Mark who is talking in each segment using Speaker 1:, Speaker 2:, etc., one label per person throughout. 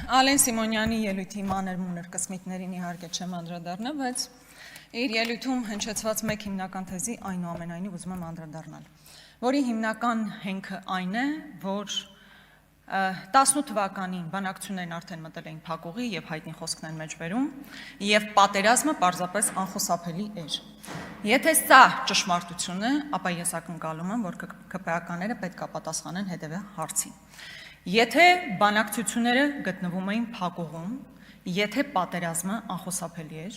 Speaker 1: Ալեն Սիմոնյանի ելույթի մանր մուներ կսմիթներին իհարկե չեմ անդրադառնա, բայց իր ելույթում հնչեցված մեկ հիմնական թեզի այնուամենայնիվ ուզում եմ անդրադառնալ, որի հիմնական հենքը այն է, որ 18 թվականին բանակցություններն արդեն մտել էին փակուղի եւ հայտնի խոսքն են մեջբերում եւ պատերազմը պարզապես անխուսափելի էր։ Եթե սա ճշմարտություն է, ապա ես ակնկալում եմ, որ ԿՊԱ-ականները պետք է պատասխանեն հետևյալ հարցին։ Եթե բանակցությունները գտնվում էին փակուղում, եթե պատերազմը անխուսափելի էր,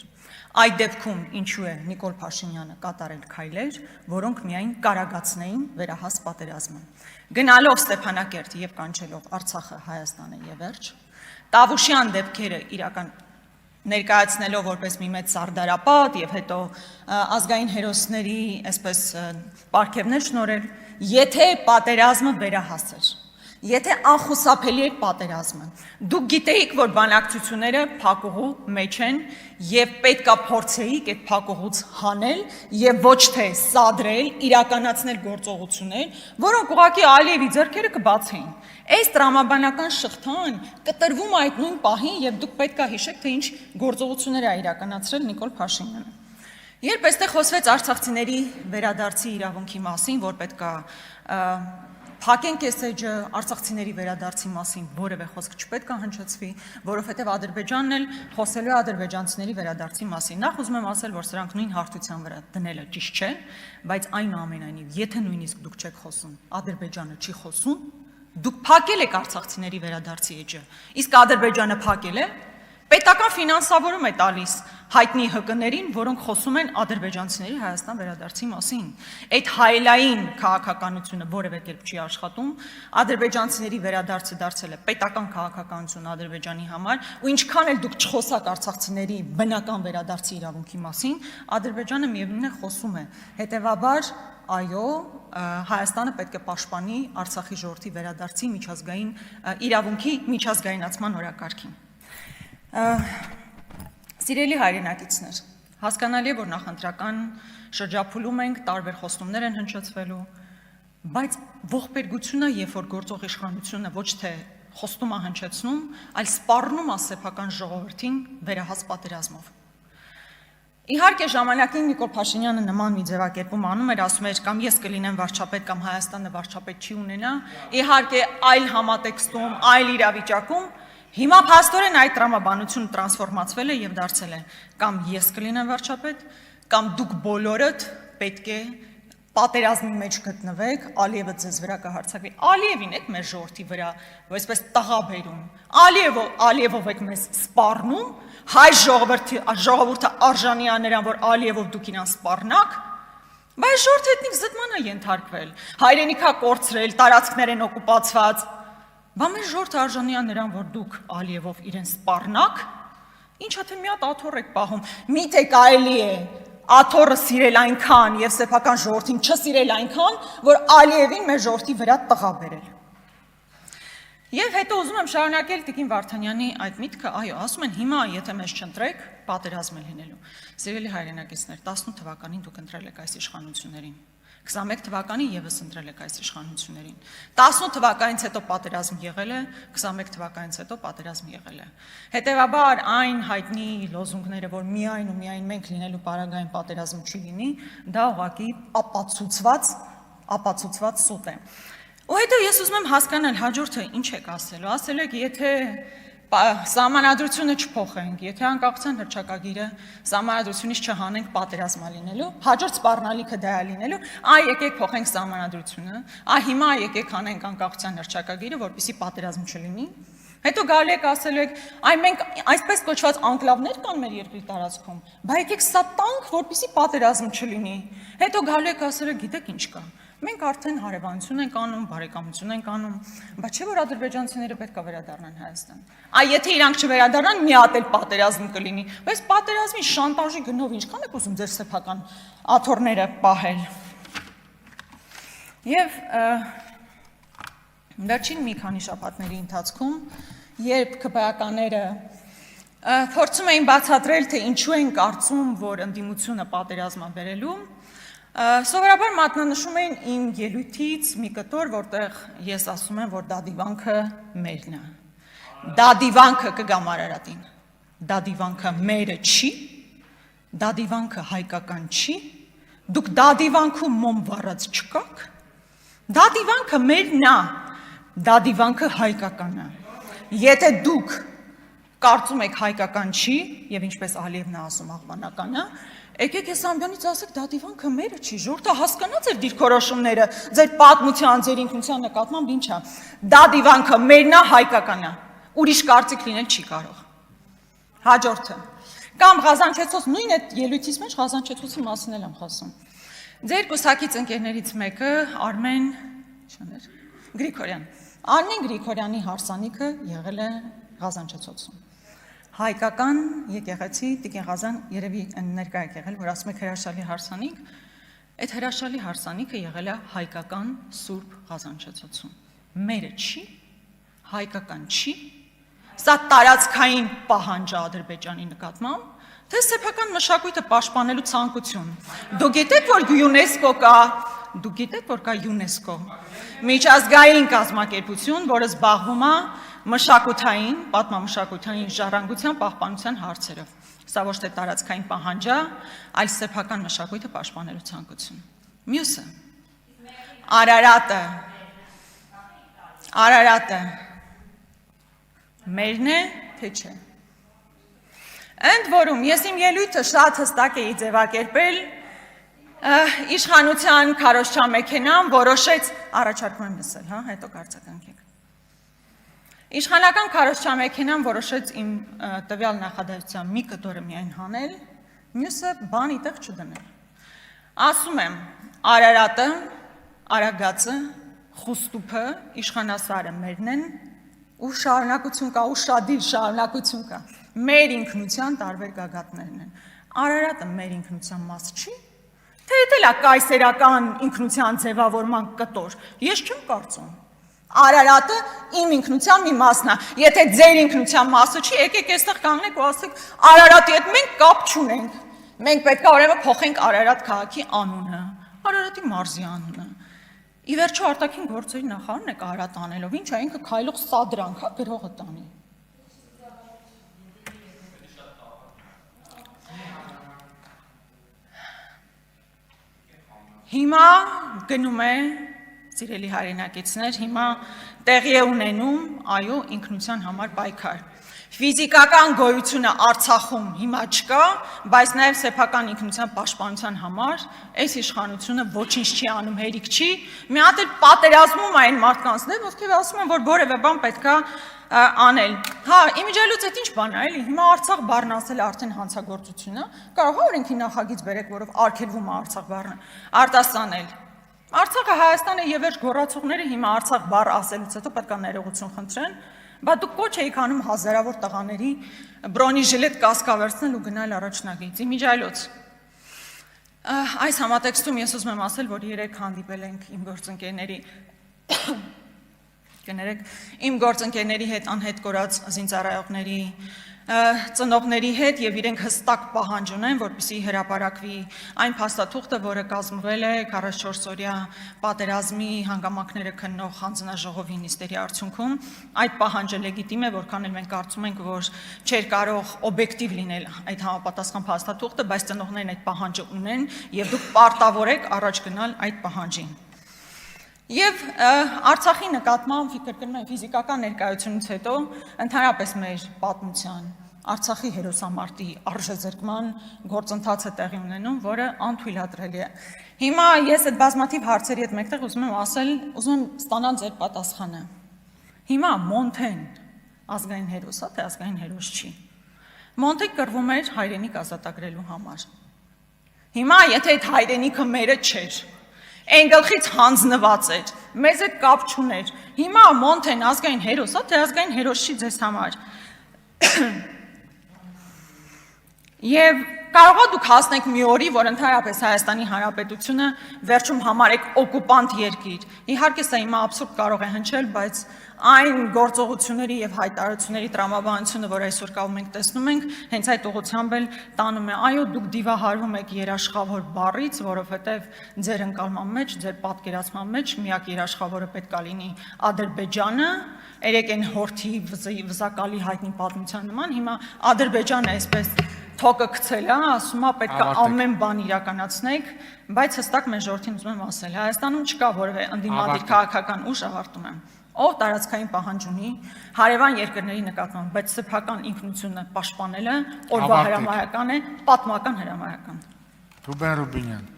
Speaker 1: այդ դեպքում ինչու է Նիկոլ Փաշինյանը կատարել քայլեր, որոնք միայն կարագացնեին վերահաս պատերազմը։ Գնալով Ստեփանակերտ եւ կանչելով Արցախը, Հայաստանը եւ վերջ, Տավուշյան դեպքերը իրական ներկայացնելով որպես մի մեծ սարդարապատ եւ հետո ազգային հերոսների այսպես պարգևներ շնորհել, եթե պատերազմը վերահաս էր, եթե անխուսափելի էր պատերազմը, դուք գիտեիք, որ բանակցությունները փակուղու մեջ են եւ պետքա փորձեիք այդ փակուղուց հանել եւ ոչ թե սադրել, իրականացնել գործողություններ, որոնք ուղղակի Ալիևի ձեռքերը կբացեին։ Այս տրամաբանական շղթան կտրվում այդ նույն պահին եւ դուք պետքա հիշեք, թե ինչ գործողություններ է իրականացրել Նիկոլ Փաշինյանը։ Երբ այստեղ խոսվեց արցախցիների վերադարձի իրավունքի մասին, որ պետքա Փակենք այս էջը արցախցիների վերադարձի մասին որևէ խոսք չպետք է հնչեցվի, որովհետև Ադրբեջանն էլ խոսելու է ադրբեջանցիների վերադարձի մասին։ Նախ ուզում եմ ասել, որ սրանք նույն հարթության վրա դնելը ճիշտ չէ, բայց այնուամենայնիվ, եթե նույնիսկ դուք չեք խոսում, Ադրբեջանը չի խոսում, դուք փակել եք արցախցիների վերադարձի էջը, իսկ Ադրբեջանը փակել է, պետական ֆինանսավորում է տալիս հայտնի ՀԿ-ներին, որոնք խոսում են ադրբեջանցիների Հայաստան վերադարձի մասին։ Այդ հայելային քաղաքականությունը որևէ կերպ չի աշխատում, ադրբեջանցիների վերադարձը դարձել է պետական քաղաքականություն Ադրբեջանի համար, ու ինչքան էլ դուք չխոսաք արցախցիների բնական վերադարձի իրավունքի մասին, Ադրբեջանը միևնույն է խոսում է։ Հետևաբար, այո, Հայաստանը պետք է պաշտպանի Արցախի ժողովրդի վերադարձի միջազգային իրավունքի միջազգայնացման օրակարգին։ Սիրելի հայրենակիցներ, հասկանալի է, որ նախընտրական շրջափուլում ենք, տարբեր խոստումներ են հնչեցվելու, բայց ողբերգությունը, երբ որ գործող իշխանությունը ոչ թե խոստում է հնչեցնում, այլ սպառնում է սեփական ժողովրդին վերահաս պատերազմով։ Իհարկե ժամանակին Նիկոլ Փաշինյանը նման մի ձևակերպում անում էր, ասում էր կամ ես կլինեմ վարչապետ, կամ Հայաստանը վարչապետ չի ունենա, իհարկե այլ համատեքստում, այլ իրավիճակում, հիմա փաստորեն այդ տրամաբանությունը տրանսֆորմացվել է եւ դարձել է կամ ես կլինեմ վարչապետ, կամ դուք բոլորդ պետք է պատերազմի մեջ գտնվեք, Ալիևը ձեզ վրա կհարձակվի։ Ալիևին եք մեր ժողովրդի վրա, այսպես տղա բերում։ Ալիևով եք մեզ սպառնում, հայ ժողովուրդը արժանի է նրան, որ Ալիևով դուք իրան սպառնաք, բայց ժողովրդը էթնիկ զտման է ենթարկվել, հայրենիքա կորցրել, տարածքներ են օկուպացված։ Բա մեր ժողովուրդը արժանի է նրան, որ դուք Ալիևով իրեն սպառնաք, ինչա թե մի հատ աթոռ եք պահում, միթե կարելի է աթոռը սիրել այնքան եւ սեփական ժողովրդին չսիրել այնքան, որ Ալիևին մեր ժողովրդի վրա տղա բերել։ Եվ հետո ուզում եմ շարունակել Տիկին Վարդանյանի այդ միտքը, այո, ասում են հիմա եթե մեզ չընտրեք, պատերազմ է լինելու։ Սիրելի հայրենակիցներ, 18 թվականին դուք ընտրել եք այս իշխանություններին։ 21 թվականին եւս ընտրել եք այս իշխանություններին։ 18 թվականից հետո պատերազմ եղել է, 21 թվականից հետո պատերազմ եղել է։ Հետևաբար այն հայտնի լոզունգները, որ միայն ու միայն մենք լինելու պարագային պատերազմ չի լինի, դա ուղղակի ապացուցված սուտ է։ Ու հետո ես ուզում եմ հասկանալ հաջորդը ինչ եք ասելու։ Ասել եք, եթե սահմանադրությունը չփոխենք, եթե անկախության հռչակագիրը սահմանադրությունից չհանենք, պատերազմա լինելու, հաջորդ սպառնալիքը դա է լինելու, եկեք փոխենք սահմանադրությունը, հիմա եկեք հանենք անկախության հռչակագիրը, որպեսզի պատերազմ չլինի։ Հետո գալու եք ասելու եք, մենք այսպես կոչված անկլավներ կան մեր երկրի տարածքում, բա եկեք սա տանք, որպեսզի պատերազմ չլինի։ Հետո գալու եք ասելու եք, գիտեք ինչ կա։ Մենք արդեն հարևանություն ենք անում, բարեկամություն ենք անում, բայց չէ՞ որ ադրբեջանցիները պետք է վերադառնան Հայաստան։ Եթե իրանք չվերադառնան, մի հատ էլ պատերազմ կլինի, բայց պատերազմի շանտաժի գնով ինչքան եք ուզում ձեր սեփական աթոռները պահել։ Եվ վերջին մի քանի շաբաթների ընթացքում, երբ ԿՊԱ-ականները փորձում էին բացատրել, թե ինչու են կարծում, որ ընդդիմությունը պատերազմ է բերելու, Սովորաբար մատնանշում էին իմ ելույթից մի կտոր, որտեղ ես ասում եմ, որ դա դիվանքը մերն է։ Դադիվանքը կգամ Արարատին, դադիվանքը մերը չի, դադիվանքը հայկական չի, դուք դադիվանքում մոմ վառած չկաք, դադիվանքը մերն է, դադիվանքը հայկական է, եթե դուք կարծում եք հայկական չի, և ինչպես Ալիևն է ասում աղբանական է, եկեք ես ամբյանից ասեք դադիվանքը մերը չի, ժողովուրդը հասկանա ձեր դիրքորոշումները, ձեր պատմության, ձեր ինքնության նկատմամբ ինչ է, դադիվանքը մերն է, հայկական է, ուրիշ կարծիք լինել չի կարող։ Հաջորդը, կամ Ղազանչեցոց, նույն այդ ելույթից մեջ Ղազանչեցոցի մասին եմ խոսում։ Ձեր կուսակից ընկերներից մեկը Արմեն Գրիգորյան։ Արմեն Գրիգորյանի հարսանիքը եղել է Ղազանչեցոցում։ Հայկական եկեղեցի Տիկին Ղազան երևի ներկա եք եղել, որ ասում եք հրաշալի հարսանիք, այդ հրաշալի հարսանիքը եղել է հայկական Սուրբ Ղազանչեցոցում։ Մերը չի, հայկական չի, սա տարածքային պահանջ է Ադրբեջանի նկատմամբ, թե սեփական մշակույթը պաշտպանելու ցանկություն։ Դուք գիտեք, որ ՅՈՒՆԵՍԿՕ կա, դուք գիտեք, որ կա ՅՈՒՆԵՍԿՕ, միջազգային կազմակերպություն, որը զբաղվում է մշակութային, պատմամշակութային ժառանգության պահպանության հարցերով։ Սա ոչ թե տարածքային պահանջ է, այլ սեփական մշակույթը պաշտպանելու ցանկություն։ Մյուսը, Արարատը մերն է, թե չէ։ Ընդ որում, ես իմ ելույթը շատ հստակ էի ձևակերպել, իշխանության քարոզչամեքենան որոշեց, առաջարկում եմ լսել, հետո կարծականքեք։ Իշխանական քարոզչամեքենան որոշեց իմ տվյալ նախադասության մի կտորը միայն հանել, մյուսը բան իտեղ չդնել։ Ասում եմ, Արարատը, Արագածը, Խուստուփը, իշխանասարը մերն են, ու շարունակություն կա, ու շադիր շարունակություն կա։ Մեր ինքնության տարբեր գագաթներն են։ Արարատը մեր ինքնության մաս չի, թե դա է կայսերական ինքնության ձևավորման կտոր, ես չեմ կարծում։ Արարատը իմ ինքնության մի մասն է, եթե ձեր ինքնության մասը չի, եկեք այստեղ կանգնեք ու ասեք Արարատի հետ մենք կապ չունենք, մենք պետք է ուրեմն փոխենք Արարատ քաղաքի անունը, Արարատի մարզի անունը։ Ի վերջո արտաքին գործերի նախարարն է Արարատ անելով, ինչ է ինքը քայլող սադրանք, գրողը տանի։ Հիմա գնում է, սիրելի հայրենակիցներ, հիմա տեղի է ունենում, այո, ինքնության համար պայքար։ Ֆիզիկական գոյությունը Արցախում հիմա չկա, բայց նաև սեփական ինքնության պաշտպանության համար այս իշխանությունը ոչինչ չի անում, հերիք չի, մի հատ էլ պատերազմում այն մարդկանց դեմ, ովքեր ասում են, որ որևէ բան պետք է անել։ Հա, իմիջիալուց այդ ինչ բան է, էլի, հիմա Արցախ բառն ասել արդեն հանցագործություն է, կարող է օրենքի նախագիծ բերեք, որով արգելվում է Արցախ բառը արտասանել։ Արցախը Հայաստանը եւ վերջ գոռացողները հիմա Արցախ բառ ասելուց հետո պետք է ներողություն խնդրեն, բայց դուք կոչ էիք անում հազարավոր տղաների բրոնիժիլետ կասկավերցնել ու գնալ առաջնագից։ Իմիջիալոց։ Այս համատեքստում ես ուզում եմ ասել, որ երեք հանդիպել ենք իմ գործընկերների կներեք, իմ գործընկերների հետ անհետ կորած զինծառայողների ծնողների հետ եւ իրենք հստակ պահանջ ունեն, որպեսզի հրապարակվի այն փաստաթուղթը, որը կազմվել է 44 օրյա պատերազմի հանգամանքները քննող հանձնաժողովի նիստերի արդյունքում, այդ պահանջը լեգիտիմ է, որքան էլ մենք կարծում ենք, որ չէր կարող օբյեկտիվ լինել այդ համապատասխան փաստաթուղթը, բայց ծնողներն այդ պահանջը ունեն եւ դուք պարտավոր եք առաջ գնալ այդ պահանջին։ Եվ Արցախի նկատմամբ ֆիզիկական ներկայությունից հետո ընդհանրապես մեր պատմության Արցախի հերոսամարտի արժեզրկման գործընթացը տեղի ունենում, որը անթույլատրելի է։ Հիմա ես այդ բազմաթիվ հարցերի հետ մեկտեղ ուզում եմ ասել, ուզում եմ ստանալ ձեր պատասխանը։ Հիմա Մոնթեն ազգային հերոս է, թե ազգային հերոս չի։ Մոնթեն կռվում էր հայրենիք ազատագրելու համար։ Հիմա եթե այդ հայրենիքը մերը չէր, այն գլխից հանձնված էր, մեզ այդ կապ չուներ։ Հիմա Մոնթեն ազգային հերոս է, թե ազգային հերոս չի ձեզ համար։ Եվ կարող է դուք հասնեք մի օրի, որ ընդհանրապես Հայաստանի Հանրապետությունը վերջում համարեք օկուպանտ երկիր։ Իհարկե սա հիմա աբսուրդ կարող է հնչել, բայց այն գործողությունների եւ հայտարարությունների տրամաբանությունը, որ այսօր կարող ենք տեսնում ենք, հենց այդ ուղղությամբ էլ տանում է, այո, դուք դիվահարվում եք երաշխավոր բառից, որովհետեւ ձեր ընկալման մեջ, ձեր պատկերացման մեջ միակ երաշխավորը պետք է լինի Ադրբեջանը, երեք այն հորթի վզակալի հայտնի պատմության նման, հիմա Ադրբեջանը այսպես թոկը գցել է, ասում է պետք է ամեն բան իրականացնեք, բայց հստակ մեր ժողովրդին ուզում եմ ասել, Հայաստանում չկա որևէ ընդդիմադիր քաղաքական ուժ, ավարտում եմ, ով տարածքային պահանջ ունի հարևան երկրների նկատմամբ, բայց սեփական ինքնությունը պաշտպանելը օրվա հրամայական է, պատմական հրամայական։
Speaker 2: Ռուբեն Ռուբինյան